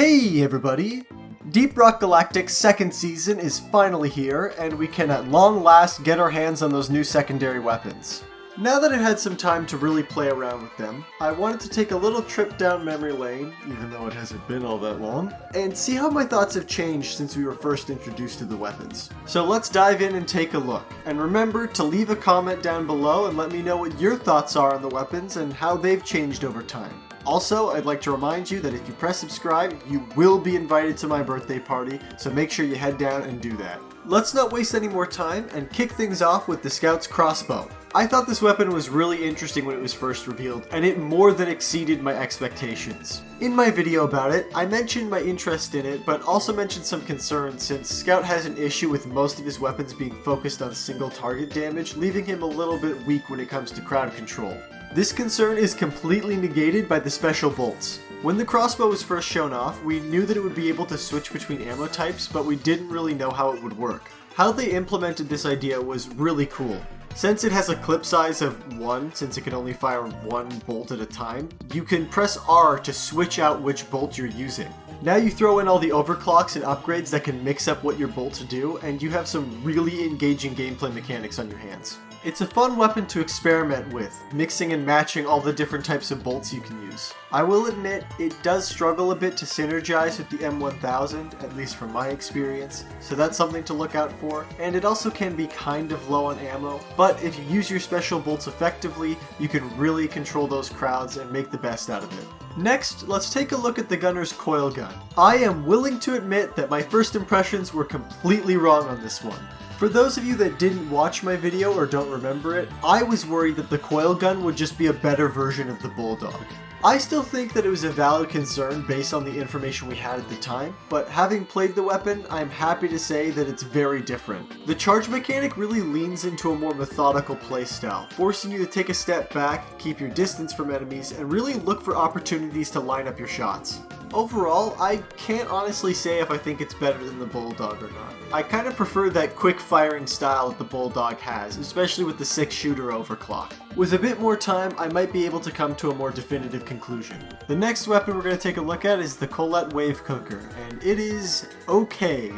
Hey everybody! Deep Rock Galactic's second season is finally here, and we can at long last get our hands on those new secondary weapons. Now that I've had some time to really play around with them, I wanted to take a little trip down memory lane, even though it hasn't been all that long, and see how my thoughts have changed since we were first introduced to the weapons. So let's dive in and take a look. And remember to leave a comment down below and let me know what your thoughts are on the weapons and how they've changed over time. Also, I'd like to remind you that if you press subscribe, you will be invited to my birthday party, so make sure you head down and do that. Let's not waste any more time and kick things off with the Scout's crossbow. I thought this weapon was really interesting when it was first revealed, and it more than exceeded my expectations. In my video about it, I mentioned my interest in it, but also mentioned some concerns since Scout has an issue with most of his weapons being focused on single target damage, leaving him a little bit weak when it comes to crowd control. This concern is completely negated by the special bolts. When the crossbow was first shown off, we knew that it would be able to switch between ammo types, but we didn't really know how it would work. How they implemented this idea was really cool. Since it has a clip size of 1, since it can only fire one bolt at a time, you can press R to switch out which bolt you're using. Now you throw in all the overclocks and upgrades that can mix up what your bolts do, and you have some really engaging gameplay mechanics on your hands. It's a fun weapon to experiment with, mixing and matching all the different types of bolts you can use. I will admit, it does struggle a bit to synergize with the M1000, at least from my experience, so that's something to look out for, and it also can be kind of low on ammo, but if you use your special bolts effectively, you can really control those crowds and make the best out of it. Next, let's take a look at the gunner's coil gun. I am willing to admit that my first impressions were completely wrong on this one. For those of you that didn't watch my video or don't remember it, I was worried that the coil gun would just be a better version of the Bulldog. I still think that it was a valid concern based on the information we had at the time, but having played the weapon, I'm happy to say that it's very different. The charge mechanic really leans into a more methodical playstyle, forcing you to take a step back, keep your distance from enemies, and really look for opportunities to line up your shots. Overall, I can't honestly say if I think it's better than the Bulldog or not. I kind of prefer that quick firing style that the Bulldog has, especially with the 6-shooter overclock. With a bit more time, I might be able to come to a more definitive conclusion. The next weapon we're going to take a look at is the Colette Wave Cooker, and it is okay.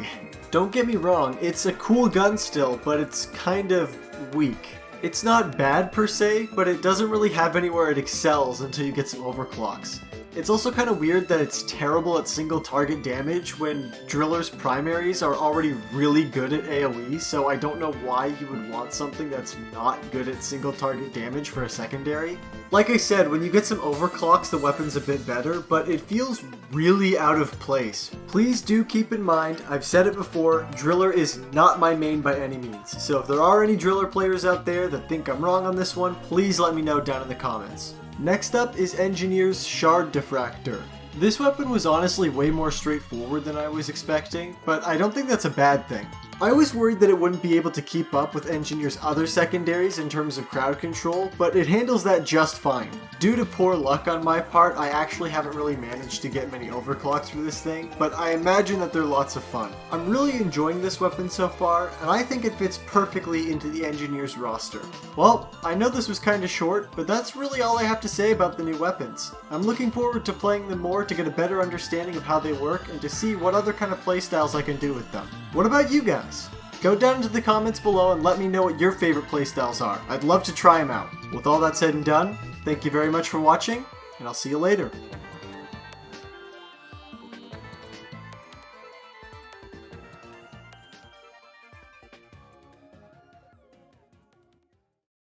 Don't get me wrong, it's a cool gun still, but it's kind of weak. It's not bad per se, but it doesn't really have anywhere it excels until you get some overclocks. It's also kind of weird that it's terrible at single target damage when Driller's primaries are already really good at AoE, so I don't know why you would want something that's not good at single target damage for a secondary. Like I said, when you get some overclocks, the weapon's a bit better, but it feels really out of place. Please do keep in mind, I've said it before, Driller is not my main by any means, so if there are any Driller players out there that think I'm wrong on this one, please let me know down in the comments. Next up is Engineer's Shard Diffractor. This weapon was honestly way more straightforward than I was expecting, but I don't think that's a bad thing. I was worried that it wouldn't be able to keep up with Engineer's other secondaries in terms of crowd control, but it handles that just fine. Due to poor luck on my part, I actually haven't really managed to get many overclocks for this thing, but I imagine that they're lots of fun. I'm really enjoying this weapon so far, and I think it fits perfectly into the Engineer's roster. Well, I know this was kinda short, but that's really all I have to say about the new weapons. I'm looking forward to playing them more to get a better understanding of how they work and to see what other kind of playstyles I can do with them. What about you guys? Go down into the comments below and let me know what your favorite playstyles are. I'd love to try them out. With all that said and done, thank you very much for watching, and I'll see you later.